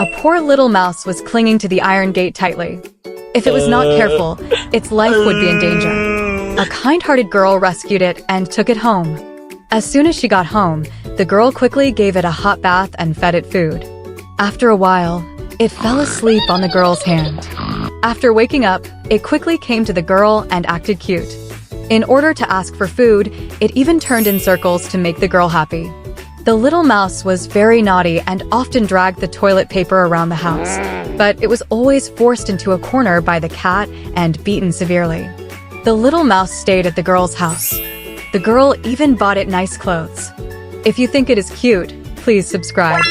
A poor little mouse was clinging to the iron gate tightly. If it was not careful, its life would be in danger. A kind-hearted girl rescued it and took it home. As soon as she got home, the girl quickly gave it a hot bath and fed it food. After a while, it fell asleep on the girl's hand. After waking up, it quickly came to the girl and acted cute. In order to ask for food, it even turned in circles to make the girl happy. The little mouse was very naughty and often dragged the toilet paper around the house, but it was always forced into a corner by the cat and beaten severely. The little mouse stayed at the girl's house. The girl even bought it nice clothes. If you think it is cute, please subscribe.